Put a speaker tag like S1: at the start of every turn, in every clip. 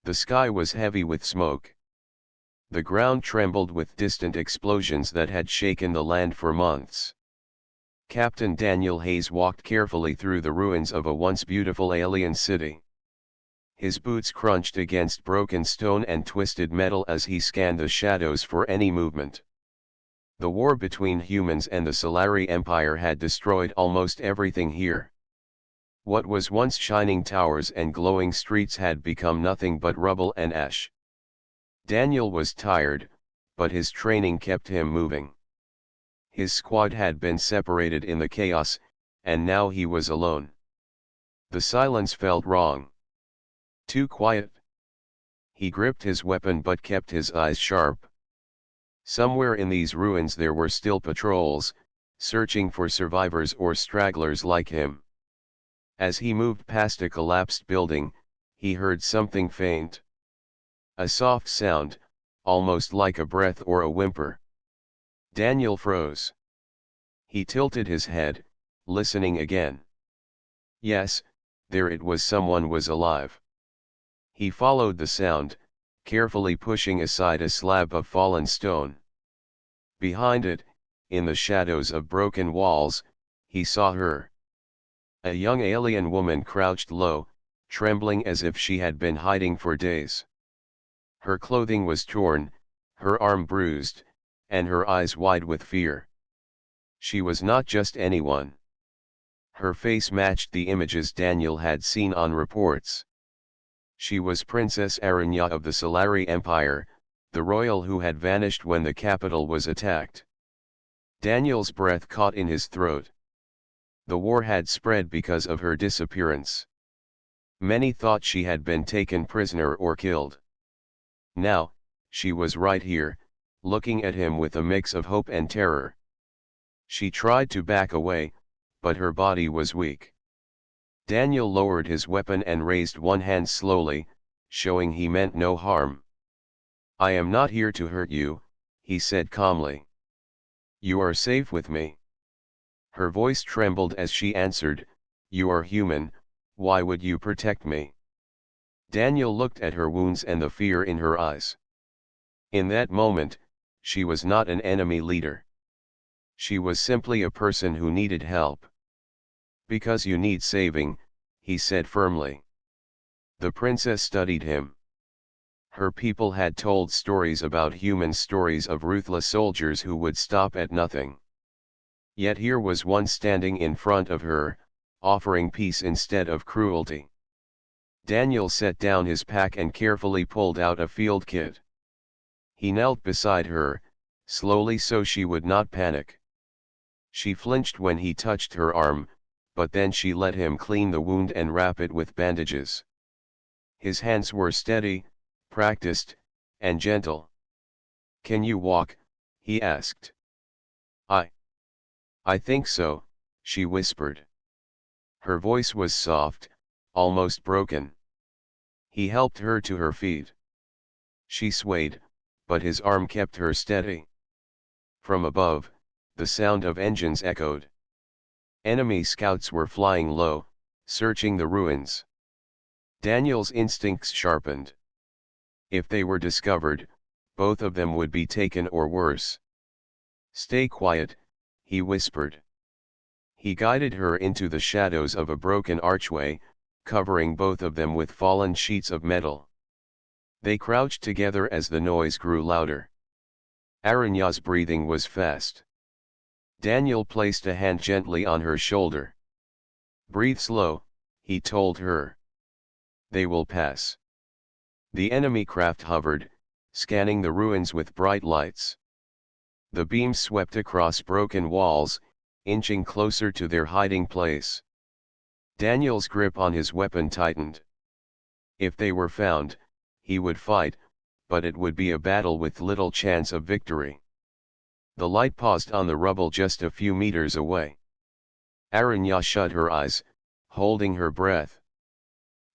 S1: The sky was heavy with smoke. The ground trembled with distant explosions that had shaken the land for months. Captain Daniel Hayes walked carefully through the ruins of a once beautiful alien city. His boots crunched against broken stone and twisted metal as he scanned the shadows for any movement. The war between humans and the Solari Empire had destroyed almost everything here. What was once shining towers and glowing streets had become nothing but rubble and ash. Daniel was tired, but his training kept him moving. His squad had been separated in the chaos, and now he was alone. The silence felt wrong. Too quiet. He gripped his weapon but kept his eyes sharp. Somewhere in these ruins there were still patrols, searching for survivors or stragglers like him. As he moved past a collapsed building, he heard something faint. A soft sound, almost like a breath or a whimper. Daniel froze. He tilted his head, listening again. Yes, there it was, someone was alive. He followed the sound, carefully pushing aside a slab of fallen stone. Behind it, in the shadows of broken walls, he saw her. A young alien woman crouched low, trembling as if she had been hiding for days. Her clothing was torn, her arm bruised, and her eyes wide with fear. She was not just anyone. Her face matched the images Daniel had seen on reports. She was Princess Aranya of the Solari Empire, the royal who had vanished when the capital was attacked. Daniel's breath caught in his throat. The war had spread because of her disappearance. Many thought she had been taken prisoner or killed. Now, she was right here, looking at him with a mix of hope and terror. She tried to back away, but her body was weak. Daniel lowered his weapon and raised one hand slowly, showing he meant no harm. "I am not here to hurt you," he said calmly. "You are safe with me." Her voice trembled as she answered, "You are human, why would you protect me?" Daniel looked at her wounds and the fear in her eyes. In that moment, she was not an enemy leader. She was simply a person who needed help. "Because you need saving," he said firmly. The princess studied him. Her people had told stories about humans, stories of ruthless soldiers who would stop at nothing. Yet here was one standing in front of her, offering peace instead of cruelty. Daniel set down his pack and carefully pulled out a field kit. He knelt beside her, slowly so she would not panic. She flinched when he touched her arm, but then she let him clean the wound and wrap it with bandages. His hands were steady, practiced, and gentle. "Can you walk?" he asked. I think so," she whispered. Her voice was soft, almost broken. He helped her to her feet. She swayed, but his arm kept her steady. From above, the sound of engines echoed. Enemy scouts were flying low, searching the ruins. Daniel's instincts sharpened. If they were discovered, both of them would be taken or worse. "Stay quiet," he whispered. He guided her into the shadows of a broken archway, covering both of them with fallen sheets of metal. They crouched together as the noise grew louder. Aranya's breathing was fast. Daniel placed a hand gently on her shoulder. "Breathe slow," he told her. "They will pass." The enemy craft hovered, scanning the ruins with bright lights. The beams swept across broken walls, inching closer to their hiding place. Daniel's grip on his weapon tightened. If they were found, he would fight, but it would be a battle with little chance of victory. The light paused on the rubble just a few meters away. Aranya shut her eyes, holding her breath.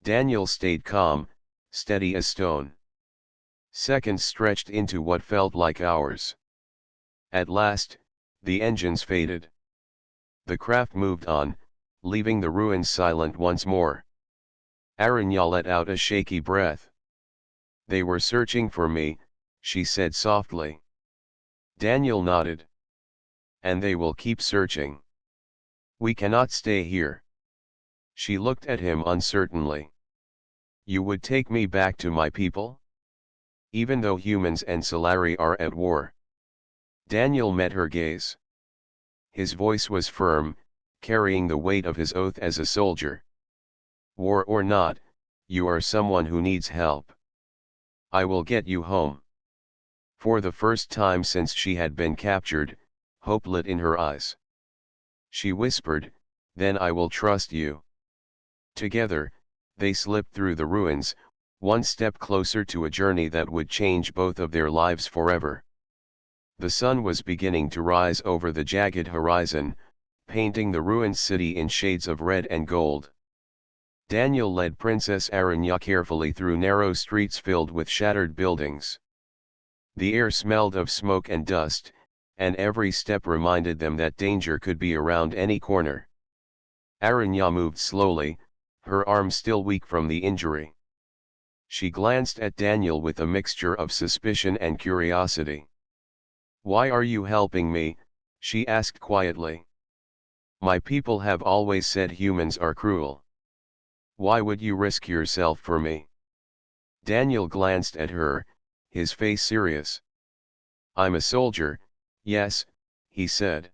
S1: Daniel stayed calm, steady as stone. Seconds stretched into what felt like hours. At last, the engines faded. The craft moved on, leaving the ruins silent once more. Aranya let out a shaky breath. They were searching for me, she said softly. Daniel nodded. And they will keep searching. We cannot stay here. She looked at him uncertainly. You would take me back to my people? Even though humans and Solari are at war. Daniel met her gaze. His voice was firm, carrying the weight of his oath as a soldier. War or not, you are someone who needs help. I will get you home. For the first time since she had been captured, hope lit in her eyes. She whispered, then I will trust you. Together, they slipped through the ruins, one step closer to a journey that would change both of their lives forever. The sun was beginning to rise over the jagged horizon, painting the ruined city in shades of red and gold. Daniel led Princess Aranya carefully through narrow streets filled with shattered buildings. The air smelled of smoke and dust, and every step reminded them that danger could be around any corner. Aranya moved slowly, her arm still weak from the injury. She glanced at Daniel with a mixture of suspicion and curiosity. Why are you helping me? She asked quietly. My people have always said humans are cruel. Why would you risk yourself for me? Daniel glanced at her, his face serious. I'm a soldier, yes, he said.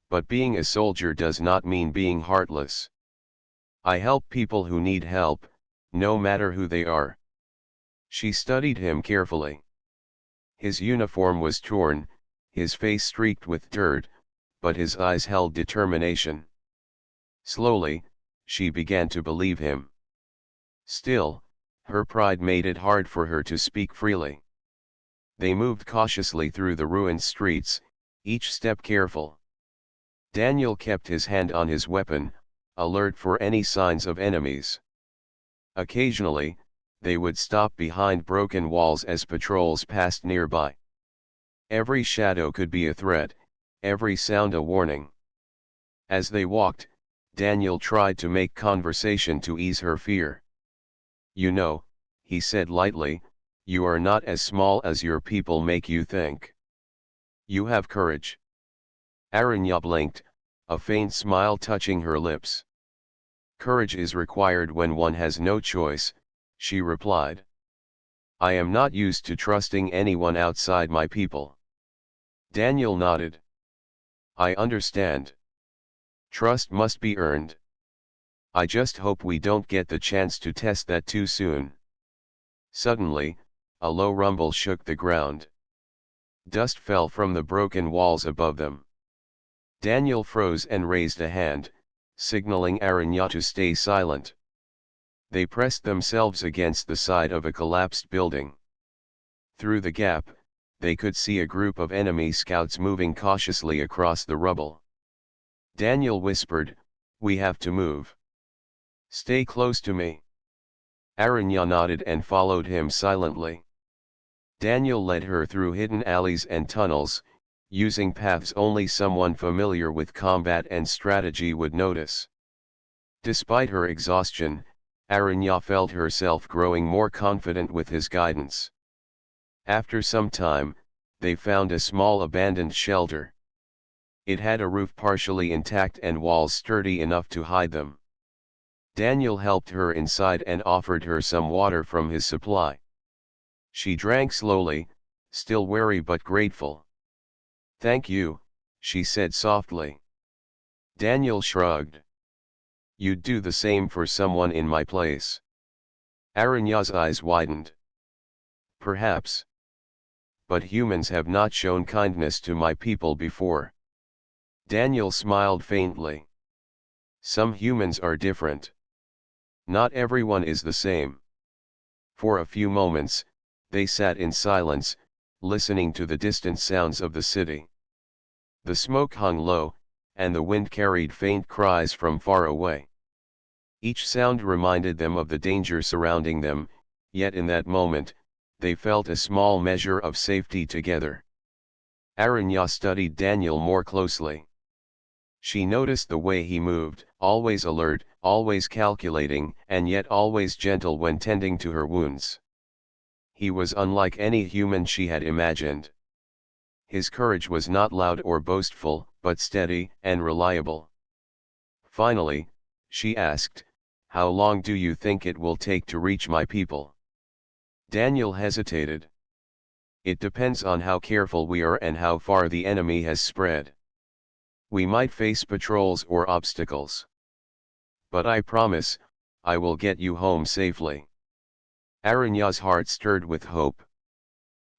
S1: But being a soldier does not mean being heartless. I help people who need help, no matter who they are. She studied him carefully. His uniform was torn, his face streaked with dirt, but his eyes held determination. Slowly, she began to believe him. Still, her pride made it hard for her to speak freely. They moved cautiously through the ruined streets, each step careful. Daniel kept his hand on his weapon, alert for any signs of enemies. Occasionally, they would stop behind broken walls as patrols passed nearby. Every shadow could be a threat, every sound a warning. As they walked, Daniel tried to make conversation to ease her fear. You know, he said lightly, you are not as small as your people make you think. You have courage. Aranya blinked, a faint smile touching her lips. Courage is required when one has no choice, she replied. I am not used to trusting anyone outside my people. Daniel nodded. I understand. Trust must be earned. I just hope we don't get the chance to test that too soon. Suddenly, a low rumble shook the ground. Dust fell from the broken walls above them. Daniel froze and raised a hand, signaling Aranya to stay silent. They pressed themselves against the side of a collapsed building. Through the gap, they could see a group of enemy scouts moving cautiously across the rubble. Daniel whispered, we have to move. Stay close to me. Aranya nodded and followed him silently. Daniel led her through hidden alleys and tunnels, using paths only someone familiar with combat and strategy would notice. Despite her exhaustion, Aranya felt herself growing more confident with his guidance. After some time, they found a small abandoned shelter. It had a roof partially intact and walls sturdy enough to hide them. Daniel helped her inside and offered her some water from his supply. She drank slowly, still wary but grateful. Thank you, she said softly. Daniel shrugged. You'd do the same for someone in my place. Aranya's eyes widened. Perhaps. But humans have not shown kindness to my people before. Daniel smiled faintly. Some humans are different. Not everyone is the same. For a few moments, they sat in silence, listening to the distant sounds of the city. The smoke hung low, and the wind carried faint cries from far away. Each sound reminded them of the danger surrounding them, yet in that moment, they felt a small measure of safety together. Aranya studied Daniel more closely. She noticed the way he moved, always alert, always calculating, and yet always gentle when tending to her wounds. He was unlike any human she had imagined. His courage was not loud or boastful, but steady and reliable. Finally, she asked, "How long do you think it will take to reach my people?" Daniel hesitated. "It depends on how careful we are and how far the enemy has spread. We might face patrols or obstacles. But I promise, I will get you home safely." Aranya's heart stirred with hope.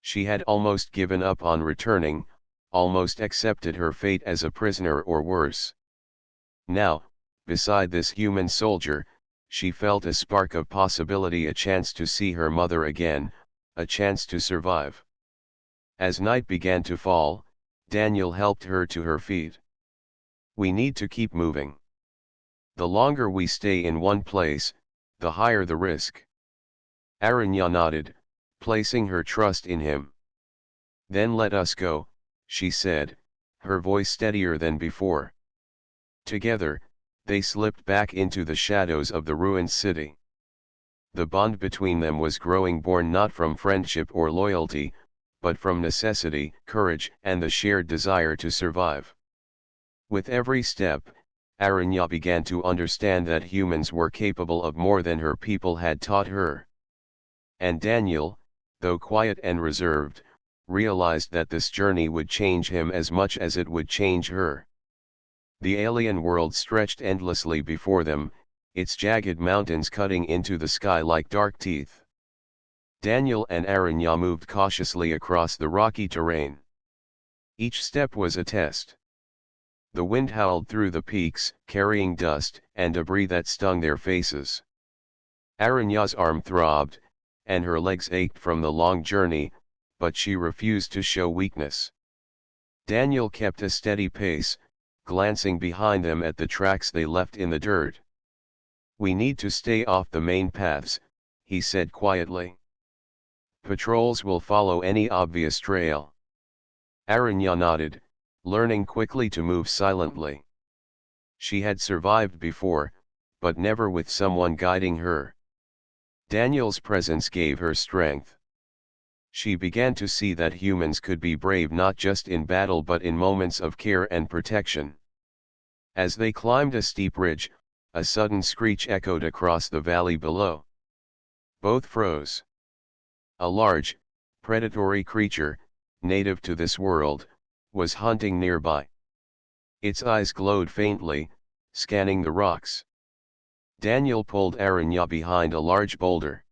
S1: She had almost given up on returning, almost accepted her fate as a prisoner or worse. Now, beside this human soldier, she felt a spark of possibility, a chance to see her mother again, a chance to survive. As night began to fall, Daniel helped her to her feet. "We need to keep moving. The longer we stay in one place, the higher the risk." Aranya nodded, placing her trust in him. "Then let us go," she said, her voice steadier than before. Together, they slipped back into the shadows of the ruined city. The bond between them was growing, born not from friendship or loyalty, but from necessity, courage, and the shared desire to survive. With every step, Aranya began to understand that humans were capable of more than her people had taught her. And Daniel, though quiet and reserved, realized that this journey would change him as much as it would change her. The alien world stretched endlessly before them, its jagged mountains cutting into the sky like dark teeth. Daniel and Aranya moved cautiously across the rocky terrain. Each step was a test. The wind howled through the peaks, carrying dust and debris that stung their faces. Aranya's arm throbbed, and her legs ached from the long journey, but she refused to show weakness. Daniel kept a steady pace, glancing behind them at the tracks they left in the dirt. "We need to stay off the main paths," he said quietly. "Patrols will follow any obvious trail." Aranya nodded, learning quickly to move silently. She had survived before, but never with someone guiding her. Daniel's presence gave her strength. She began to see that humans could be brave not just in battle but in moments of care and protection. As they climbed a steep ridge, a sudden screech echoed across the valley below. Both froze. A large, predatory creature, native to this world, was hunting nearby. Its eyes glowed faintly, scanning the rocks. Daniel pulled Aranya behind a large boulder.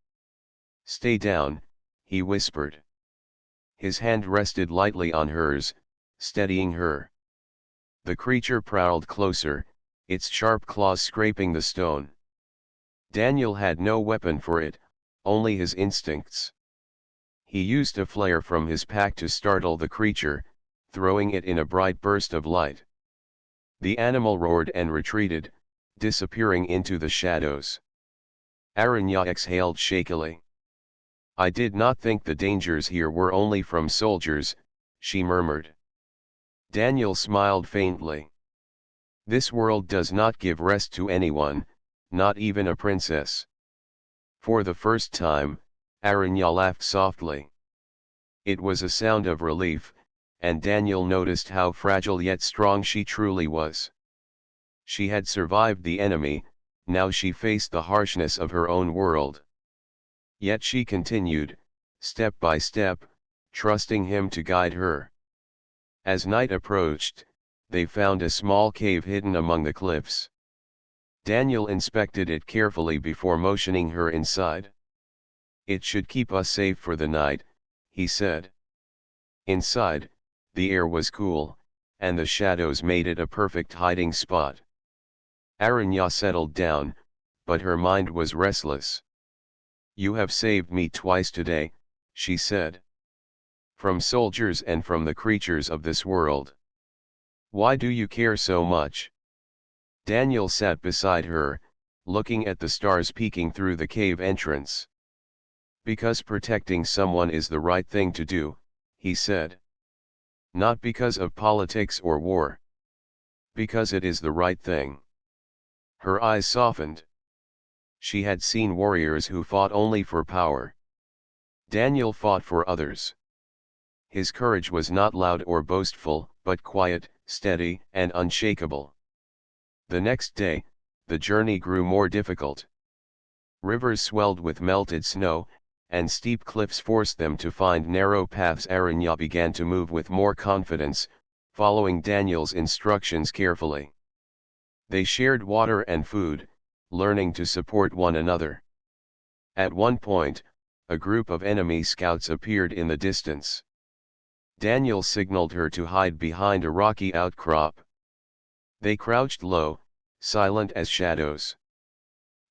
S1: "Stay down," he whispered. His hand rested lightly on hers, steadying her. The creature prowled closer, its sharp claws scraping the stone. Daniel had no weapon for it, only his instincts. He used a flare from his pack to startle the creature, throwing it in a bright burst of light. The animal roared and retreated, disappearing into the shadows. Aranya exhaled shakily. "I did not think the dangers here were only from soldiers," she murmured. Daniel smiled faintly. "This world does not give rest to anyone, not even a princess." For the first time, Aranya laughed softly. It was a sound of relief, and Daniel noticed how fragile yet strong she truly was. She had survived the enemy, now she faced the harshness of her own world. Yet she continued, step by step, trusting him to guide her. As night approached, they found a small cave hidden among the cliffs. Daniel inspected it carefully before motioning her inside. "It should keep us safe for the night," he said. Inside, the air was cool, and the shadows made it a perfect hiding spot. Aranya settled down, but her mind was restless. "You have saved me twice today," she said. "From soldiers and from the creatures of this world. Why do you care so much?" Daniel sat beside her, looking at the stars peeking through the cave entrance. "Because protecting someone is the right thing to do," he said. "Not because of politics or war. Because it is the right thing." Her eyes softened. She had seen warriors who fought only for power. Daniel fought for others. His courage was not loud or boastful, but quiet, steady, and unshakable. The next day, the journey grew more difficult. Rivers swelled with melted snow, and steep cliffs forced them to find narrow paths. Aranya began to move with more confidence, following Daniel's instructions carefully. They shared water and food, learning to support one another. At one point, a group of enemy scouts appeared in the distance. Daniel signaled her to hide behind a rocky outcrop. They crouched low, silent as shadows.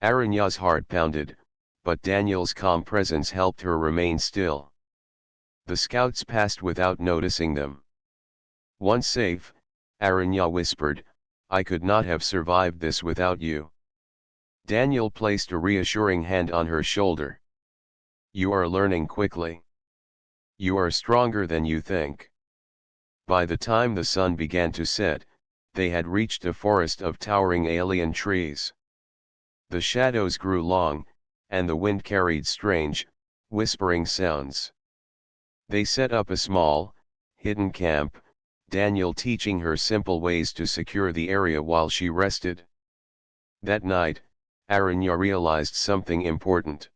S1: Aranya's heart pounded, but Daniel's calm presence helped her remain still. The scouts passed without noticing them. Once safe, Aranya whispered, "I could not have survived this without you." Daniel placed a reassuring hand on her shoulder. "You are learning quickly. You are stronger than you think." By the time the sun began to set, they had reached a forest of towering alien trees. The shadows grew long, and the wind carried strange, whispering sounds. They set up a small, hidden camp, Daniel teaching her simple ways to secure the area while she rested. That night, Aranya realized something important.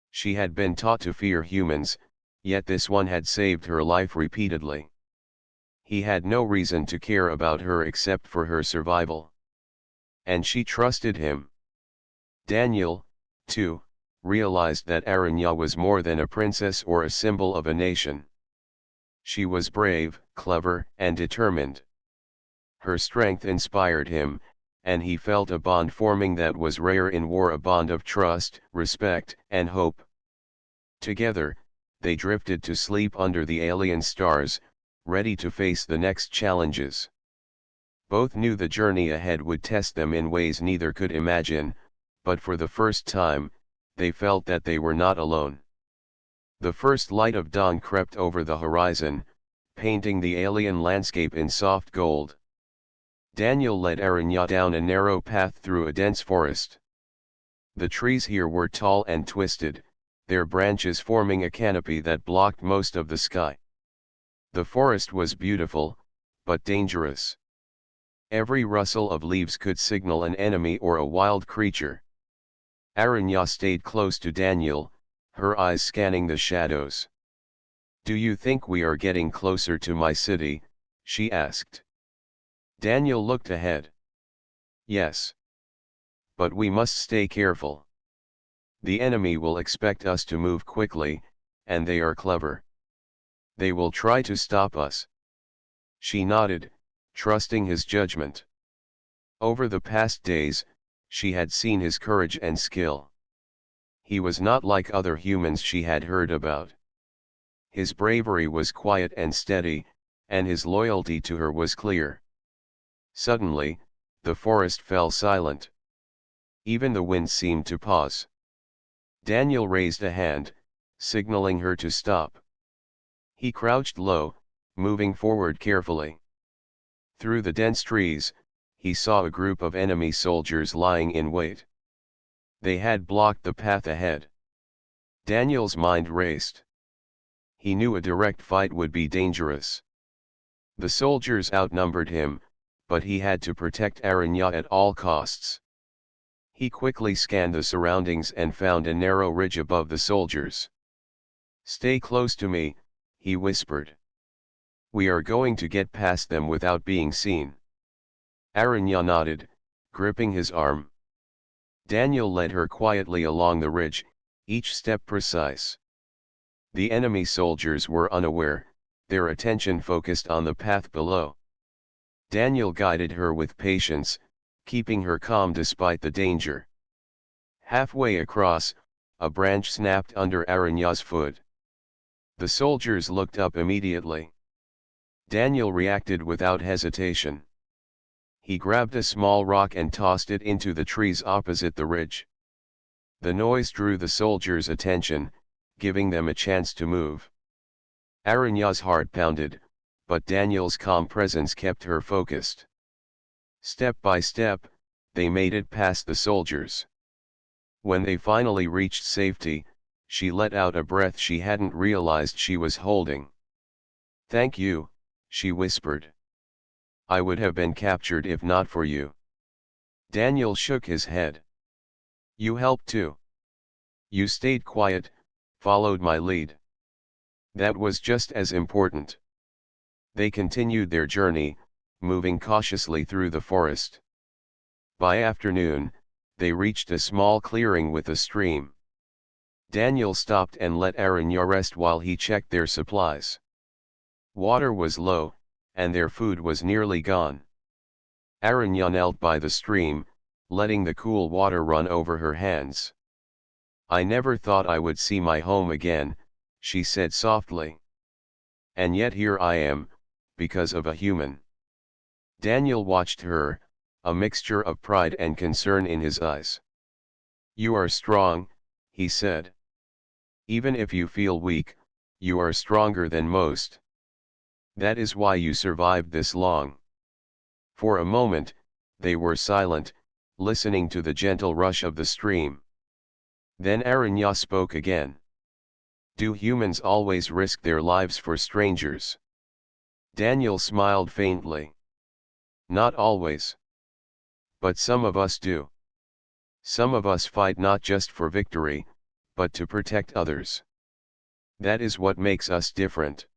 S1: She had been taught to fear humans, yet this one had saved her life repeatedly. He had no reason to care about her except for her survival. And she trusted him. Daniel, too, realized that Aranya was more than a princess or a symbol of a nation. She was brave, clever, and determined. Her strength inspired him, and he felt a bond forming that was rare in war, a bond of trust, respect, and hope. Together, they drifted to sleep under the alien stars, ready to face the next challenges. Both knew the journey ahead would test them in ways neither could imagine, but for the first time, they felt that they were not alone. The first light of dawn crept over the horizon, painting the alien landscape in soft gold. Daniel led Aranya down a narrow path through a dense forest. The trees here were tall and twisted, their branches forming a canopy that blocked most of the sky. The forest was beautiful, but dangerous. Every rustle of leaves could signal an enemy or a wild creature. Aranya stayed close to Daniel, her eyes scanning the shadows. "Do you think we are getting closer to my city?" she asked. Daniel looked ahead. "Yes. But we must stay careful. The enemy will expect us to move quickly, and they are clever. They will try to stop us." She nodded, trusting his judgment. Over the past days, she had seen his courage and skill. He was not like other humans she had heard about. His bravery was quiet and steady, and his loyalty to her was clear. Suddenly, the forest fell silent. Even the wind seemed to pause. Daniel raised a hand, signaling her to stop. He crouched low, moving forward carefully. Through the dense trees, he saw a group of enemy soldiers lying in wait. They had blocked the path ahead. Daniel's mind raced. He knew a direct fight would be dangerous. The soldiers outnumbered him, but he had to protect Aranya at all costs. He quickly scanned the surroundings and found a narrow ridge above the soldiers. "Stay close to me," he whispered. "We are going to get past them without being seen." Aranya nodded, gripping his arm. Daniel led her quietly along the ridge, each step precise. The enemy soldiers were unaware, their attention focused on the path below. Daniel guided her with patience, keeping her calm despite the danger. Halfway across, a branch snapped under Aranya's foot. The soldiers looked up immediately. Daniel reacted without hesitation. He grabbed a small rock and tossed it into the trees opposite the ridge. The noise drew the soldiers' attention, giving them a chance to move. Aranya's heart pounded, but Daniel's calm presence kept her focused. Step by step, they made it past the soldiers. When they finally reached safety, She let out a breath she hadn't realized she was holding. "Thank you," she whispered. "I would have been captured if not for you." Daniel shook his head. "You helped too. You stayed quiet, followed my lead. That was just as important." They continued their journey, moving cautiously through the forest. By afternoon, they reached a small clearing with a stream. Daniel stopped and let Aranya rest while he checked their supplies. Water was low, and their food was nearly gone. Aranya knelt by the stream, letting the cool water run over her hands. "I never thought I would see my home again," she said softly. "And yet here I am, because of a human." Daniel watched her, a mixture of pride and concern in his eyes. "You are strong," he said. "Even if you feel weak, you are stronger than most. That is why you survived this long." For a moment, they were silent, listening to the gentle rush of the stream. Then Aranya spoke again. "Do humans always risk their lives for strangers?" Daniel smiled faintly. "Not always. But some of us do. Some of us fight not just for victory, but to protect others. That is what makes us different."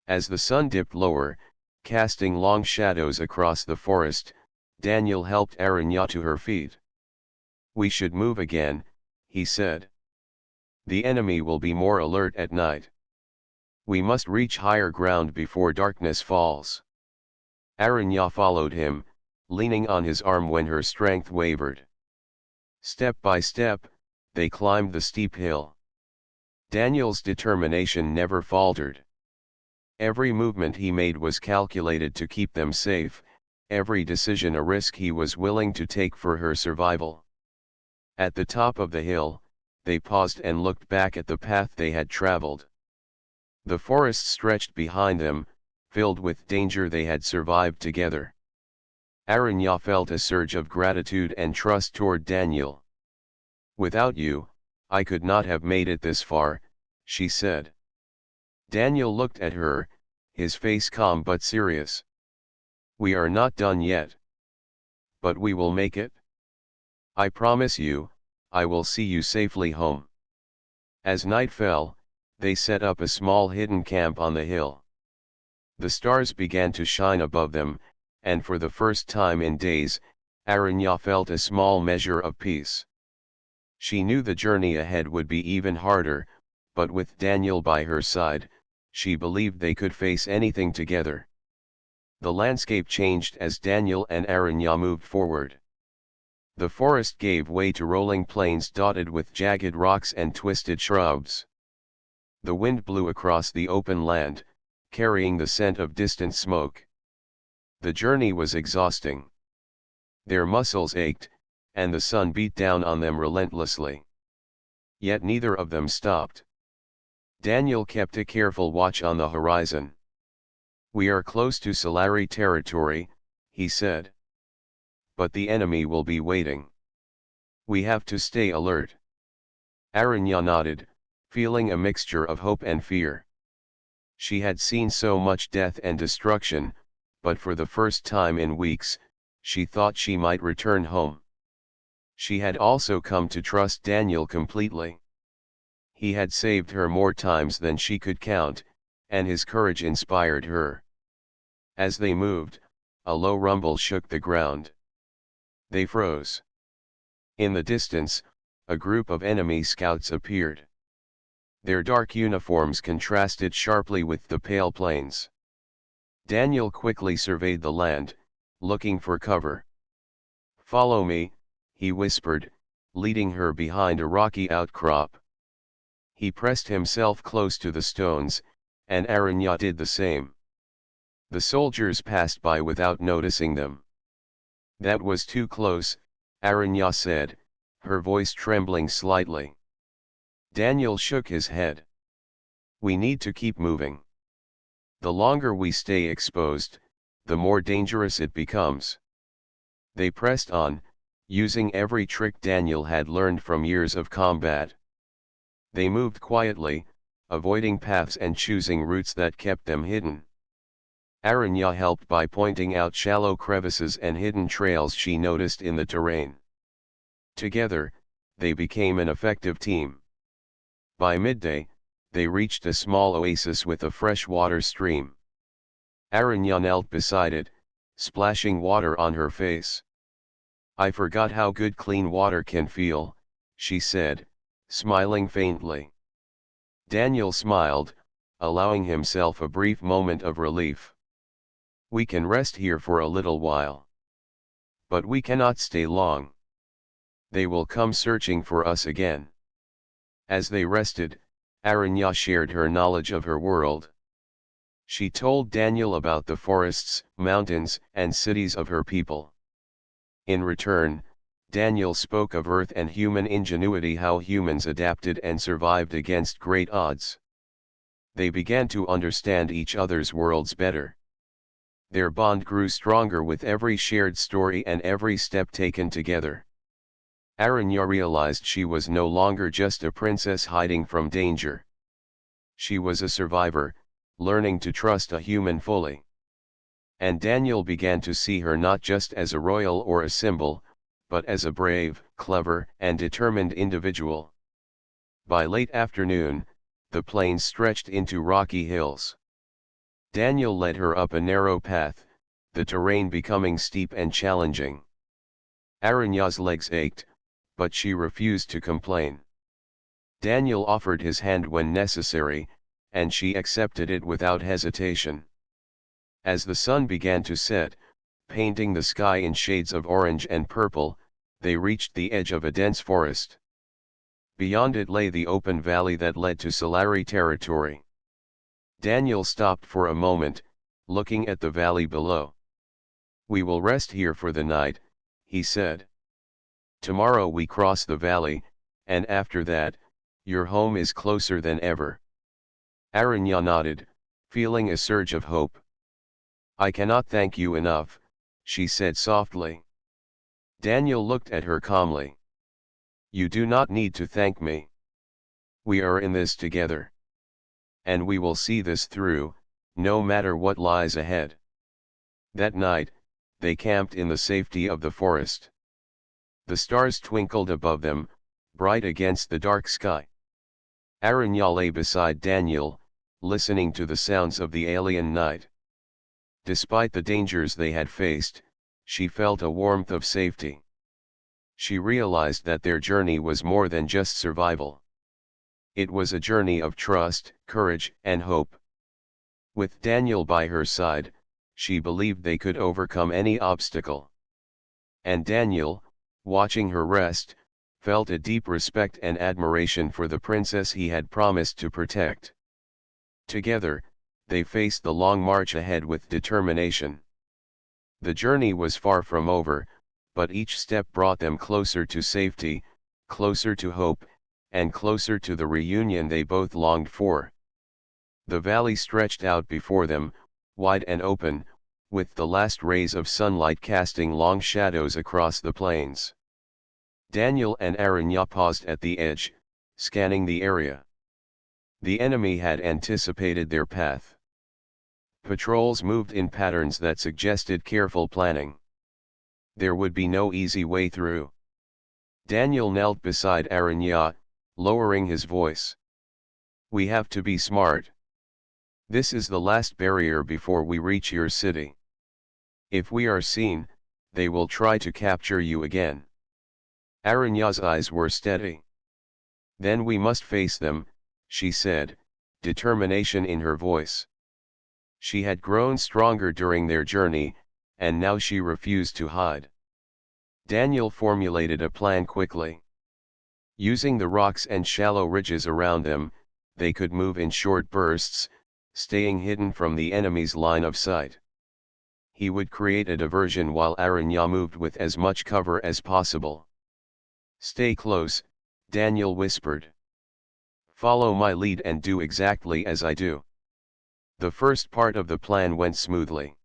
S1: As the sun dipped lower, casting long shadows across the forest, Daniel helped Aranya to her feet. "We should move again," he said. "The enemy will be more alert at night. We must reach higher ground before darkness falls." Aranya followed him, leaning on his arm when her strength wavered. Step by step, they climbed the steep hill. Daniel's determination never faltered. Every movement he made was calculated to keep them safe, every decision a risk he was willing to take for her survival. At the top of the hill, they paused and looked back at the path they had traveled. The forest stretched behind them, filled with danger they had survived together. Aranya felt a surge of gratitude and trust toward Daniel. "Without you, I could not have made it this far," she said. Daniel looked at her, his face calm but serious. "We are not done yet. But we will make it. I promise you, I will see you safely home." As night fell, they set up a small hidden camp on the hill. The stars began to shine above them, and for the first time in days, Aranya felt a small measure of peace. She knew the journey ahead would be even harder, but with Daniel by her side, she believed they could face anything together. The landscape changed as Daniel and Aranya moved forward. The forest gave way to rolling plains dotted with jagged rocks and twisted shrubs. The wind blew across the open land, carrying the scent of distant smoke. The journey was exhausting. Their muscles ached, and the sun beat down on them relentlessly. Yet neither of them stopped. Daniel kept a careful watch on the horizon. "We are close to Solari territory," he said. "But the enemy will be waiting. We have to stay alert." Aranya nodded, feeling a mixture of hope and fear. She had seen so much death and destruction, but for the first time in weeks, she thought she might return home. She had also come to trust Daniel completely. He had saved her more times than she could count, and his courage inspired her. As they moved, a low rumble shook the ground. They froze. In the distance, a group of enemy scouts appeared. Their dark uniforms contrasted sharply with the pale plains. Daniel quickly surveyed the land, looking for cover. "Follow me," he whispered, leading her behind a rocky outcrop. He pressed himself close to the stones, and Aranya did the same. The soldiers passed by without noticing them. "That was too close," Aranya said, her voice trembling slightly. Daniel shook his head. "We need to keep moving. The longer we stay exposed, the more dangerous it becomes." They pressed on, using every trick Daniel had learned from years of combat. They moved quietly, avoiding paths and choosing routes that kept them hidden. Aranya helped by pointing out shallow crevices and hidden trails she noticed in the terrain. Together, they became an effective team. By midday, they reached a small oasis with a fresh water stream. Aranya knelt beside it, splashing water on her face. "I forgot how good clean water can feel," she said, smiling faintly. Daniel smiled, allowing himself a brief moment of relief. "We can rest here for a little while. But we cannot stay long. They will come searching for us again." As they rested, Aranya shared her knowledge of her world. She told Daniel about the forests, mountains, and cities of her people. In return, Daniel spoke of Earth and human ingenuity, how humans adapted and survived against great odds. They began to understand each other's worlds better. Their bond grew stronger with every shared story and every step taken together. Aranya realized she was no longer just a princess hiding from danger. She was a survivor, learning to trust a human fully. And Daniel began to see her not just as a royal or a symbol, but as a brave, clever, and determined individual. By late afternoon, the plains stretched into rocky hills. Daniel led her up a narrow path, the terrain becoming steep and challenging. Aranya's legs ached, but she refused to complain. Daniel offered his hand when necessary, and she accepted it without hesitation. As the sun began to set, painting the sky in shades of orange and purple, they reached the edge of a dense forest. Beyond it lay the open valley that led to Solari territory. Daniel stopped for a moment, looking at the valley below. "We will rest here for the night," he said. "Tomorrow we cross the valley, and after that, your home is closer than ever." Aranya nodded, feeling a surge of hope. "I cannot thank you enough," she said softly. Daniel looked at her calmly. "You do not need to thank me. We are in this together. And we will see this through, no matter what lies ahead." That night, they camped in the safety of the forest. The stars twinkled above them, bright against the dark sky. Aranya lay beside Daniel, listening to the sounds of the alien night. Despite the dangers they had faced, she felt a warmth of safety. She realized that their journey was more than just survival. It was a journey of trust, courage, and hope. With Daniel by her side, she believed they could overcome any obstacle. And Daniel, watching her rest, felt a deep respect and admiration for the princess he had promised to protect. Together, they faced the long march ahead with determination. The journey was far from over, but each step brought them closer to safety, closer to hope, and closer to the reunion they both longed for. The valley stretched out before them, wide and open, with the last rays of sunlight casting long shadows across the plains. Daniel and Aranya paused at the edge, scanning the area. The enemy had anticipated their path. Patrols moved in patterns that suggested careful planning. There would be no easy way through. Daniel knelt beside Aranya, lowering his voice. "We have to be smart. This is the last barrier before we reach your city. If we are seen, they will try to capture you again." Aranya's eyes were steady. "Then we must face them," she said, determination in her voice. She had grown stronger during their journey, and now she refused to hide. Daniel formulated a plan quickly. Using the rocks and shallow ridges around them, they could move in short bursts, staying hidden from the enemy's line of sight. He would create a diversion while Aranya moved with as much cover as possible. "Stay close," Daniel whispered. "Follow my lead and do exactly as I do." The first part of the plan went smoothly.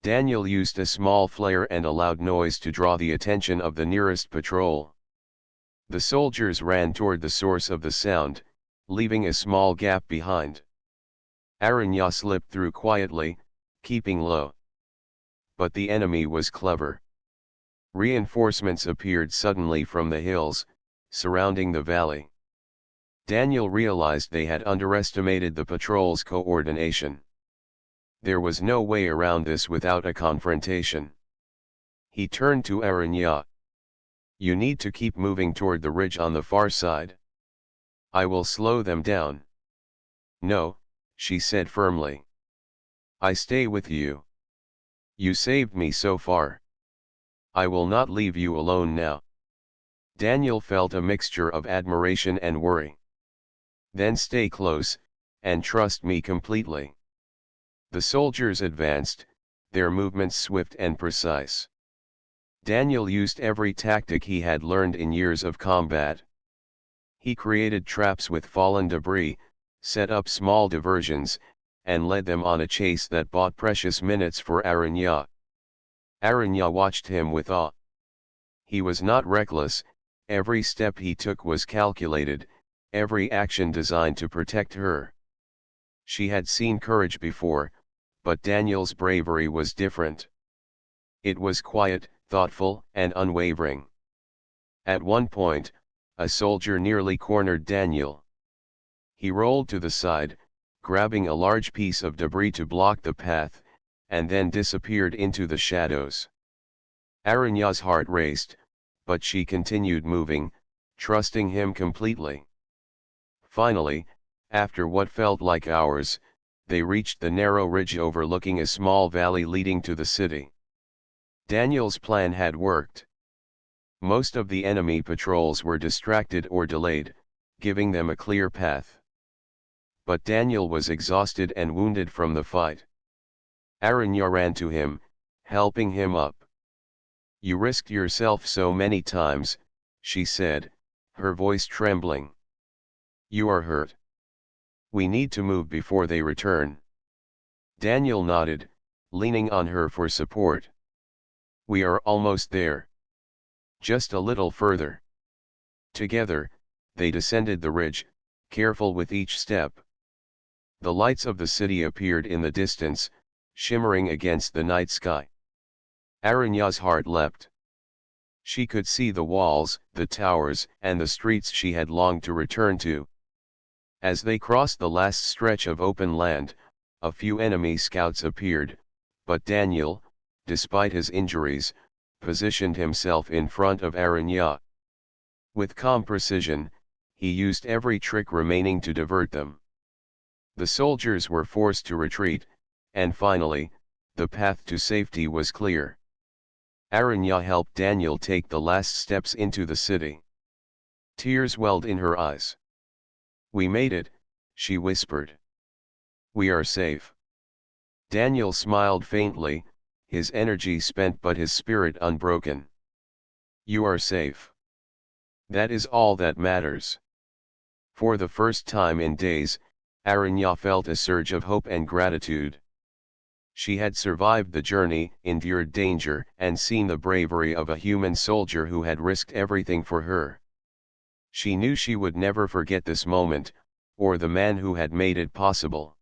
S1: Daniel used a small flare and a loud noise to draw the attention of the nearest patrol. The soldiers ran toward the source of the sound, leaving a small gap behind. Aranya slipped through quietly, keeping low. But the enemy was clever. Reinforcements appeared suddenly from the hills, surrounding the valley. Daniel realized they had underestimated the patrol's coordination. There was no way around this without a confrontation. He turned to Aranya. "You need to keep moving toward the ridge on the far side. I will slow them down." "No," she said firmly. "I stay with you. You saved me so far. I will not leave you alone now." Daniel felt a mixture of admiration and worry. "Then stay close, and trust me completely." The soldiers advanced, their movements swift and precise. Daniel used every tactic he had learned in years of combat. He created traps with fallen debris, set up small diversions, and led them on a chase that bought precious minutes for Aranya. Aranya watched him with awe. He was not reckless, every step he took was calculated, every action designed to protect her. She had seen courage before, but Daniel's bravery was different. It was quiet, thoughtful, and unwavering. At one point, a soldier nearly cornered Daniel. He rolled to the side, grabbing a large piece of debris to block the path, and then disappeared into the shadows. Aranya's heart raced, but she continued moving, trusting him completely. Finally, after what felt like hours, they reached the narrow ridge overlooking a small valley leading to the city. Daniel's plan had worked. Most of the enemy patrols were distracted or delayed, giving them a clear path. But Daniel was exhausted and wounded from the fight. Aranya ran to him, helping him up. "You risked yourself so many times," she said, her voice trembling. "You are hurt. We need to move before they return." Daniel nodded, leaning on her for support. "We are almost there. Just a little further." Together, they descended the ridge, careful with each step. The lights of the city appeared in the distance, shimmering against the night sky. Aranya's heart leapt. She could see the walls, the towers, and the streets she had longed to return to. As they crossed the last stretch of open land, a few enemy scouts appeared, but Daniel, despite his injuries, positioned himself in front of Aranya. With calm precision, he used every trick remaining to divert them. The soldiers were forced to retreat, and finally, the path to safety was clear. Aranya helped Daniel take the last steps into the city. Tears welled in her eyes. "We made it," she whispered. "We are safe." Daniel smiled faintly, his energy spent but his spirit unbroken. "You are safe. That is all that matters." For the first time in days, Aranya felt a surge of hope and gratitude. She had survived the journey, endured danger, and seen the bravery of a human soldier who had risked everything for her. She knew she would never forget this moment, or the man who had made it possible.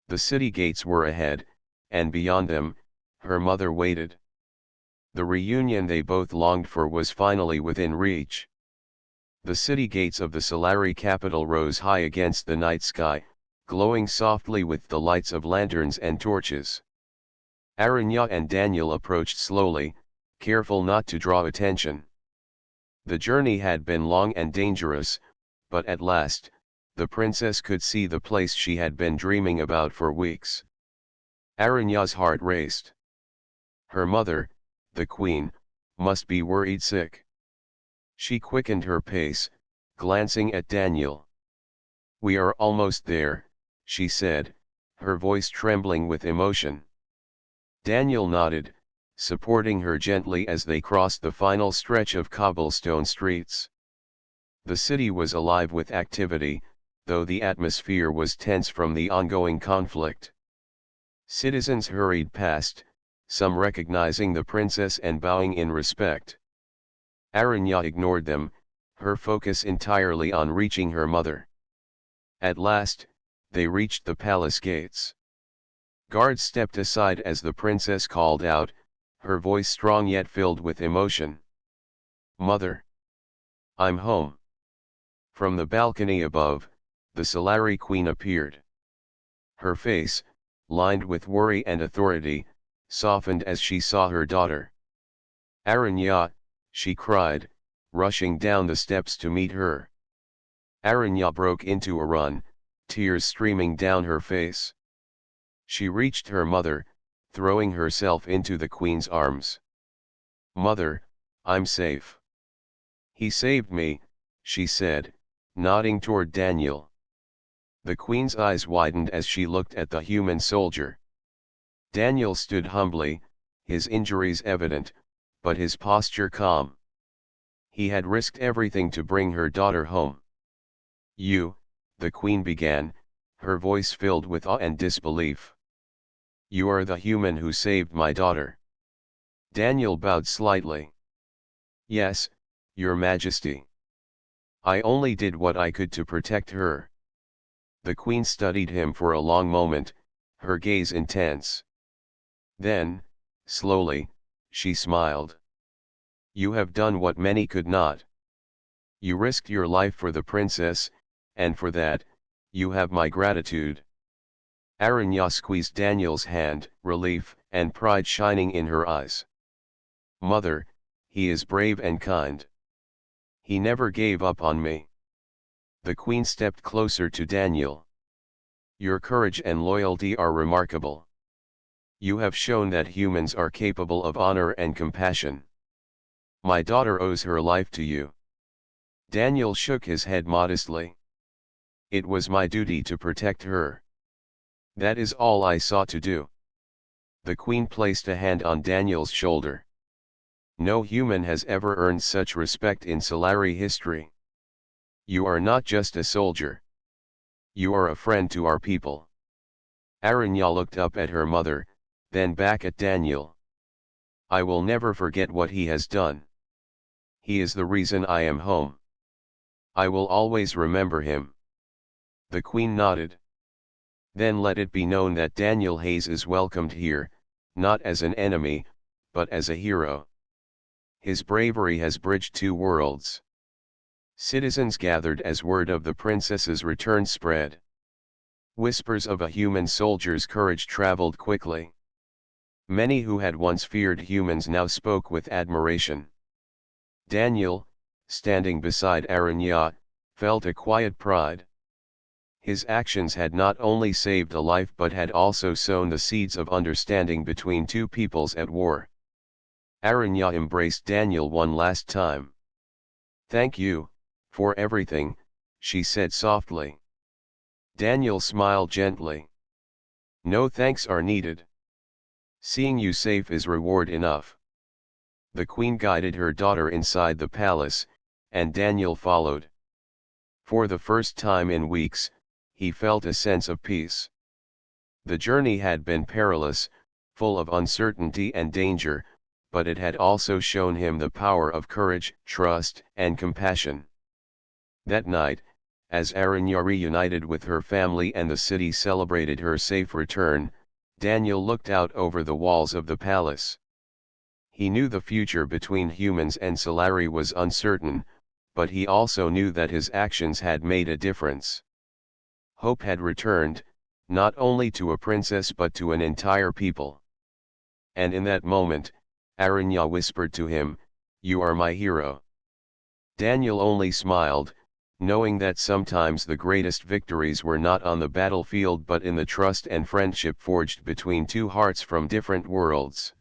S1: The city gates were ahead, and beyond them, her mother waited. The reunion they both longed for was finally within reach. The city gates of the Solari capital rose high against the night sky, glowing softly with the lights of lanterns and torches. Aranya and Daniel approached slowly, careful not to draw attention. The journey had been long and dangerous, but at last, the princess could see the place she had been dreaming about for weeks. Aranya's heart raced. Her mother, the queen, must be worried sick. She quickened her pace, glancing at Daniel. "We are almost there," she said, her voice trembling with emotion. Daniel nodded, supporting her gently as they crossed the final stretch of cobblestone streets. The city was alive with activity, though the atmosphere was tense from the ongoing conflict. Citizens hurried past, some recognizing the princess and bowing in respect. Aranya ignored them, her focus entirely on reaching her mother. At last, they reached the palace gates. Guards stepped aside as the princess called out, her voice strong yet filled with emotion. "Mother! I'm home." From the balcony above, the Solari queen appeared. Her face, lined with worry and authority, softened as she saw her daughter. "Aranya!" she cried, rushing down the steps to meet her. Aranya broke into a run, tears streaming down her face. She reached her mother, throwing herself into the queen's arms. "Mother, I'm safe." "He saved me," she said, nodding toward Daniel. The queen's eyes widened as she looked at the human soldier. Daniel stood humbly, his injuries evident, but his posture calm. He had risked everything to bring her daughter home. "You," the queen began, her voice filled with awe and disbelief. "You are the human who saved my daughter." Daniel bowed slightly. "Yes, Your Majesty. I only did what I could to protect her." The queen studied him for a long moment, her gaze intense. Then, slowly, she smiled. "You have done what many could not. You risked your life for the princess, and for that, you have my gratitude." Aranya squeezed Daniel's hand, relief and pride shining in her eyes. "Mother, he is brave and kind. He never gave up on me." The queen stepped closer to Daniel. "Your courage and loyalty are remarkable. You have shown that humans are capable of honor and compassion. My daughter owes her life to you." Daniel shook his head modestly. "It was my duty to protect her. That is all I sought to do." The queen placed a hand on Daniel's shoulder. "No human has ever earned such respect in Solari history. You are not just a soldier. You are a friend to our people." Aranya looked up at her mother, then back at Daniel. "I will never forget what he has done. He is the reason I am home. I will always remember him." The queen nodded. "Then let it be known that Daniel Hayes is welcomed here, not as an enemy, but as a hero. His bravery has bridged two worlds." Citizens gathered as word of the princess's return spread. Whispers of a human soldier's courage traveled quickly. Many who had once feared humans now spoke with admiration. Daniel, standing beside Aranya, felt a quiet pride. His actions had not only saved a life but had also sown the seeds of understanding between two peoples at war. Aranya embraced Daniel one last time. "Thank you, for everything," she said softly. Daniel smiled gently. "No thanks are needed. Seeing you safe is reward enough." The queen guided her daughter inside the palace, and Daniel followed. For the first time in weeks, he felt a sense of peace. The journey had been perilous, full of uncertainty and danger, but it had also shown him the power of courage, trust, and compassion. That night, as Aranya reunited with her family and the city celebrated her safe return, Daniel looked out over the walls of the palace. He knew the future between humans and Solari was uncertain, but he also knew that his actions had made a difference. Hope had returned, not only to a princess but to an entire people. And in that moment, Aranya whispered to him, "You are my hero." Daniel only smiled, knowing that sometimes the greatest victories were not on the battlefield but in the trust and friendship forged between two hearts from different worlds.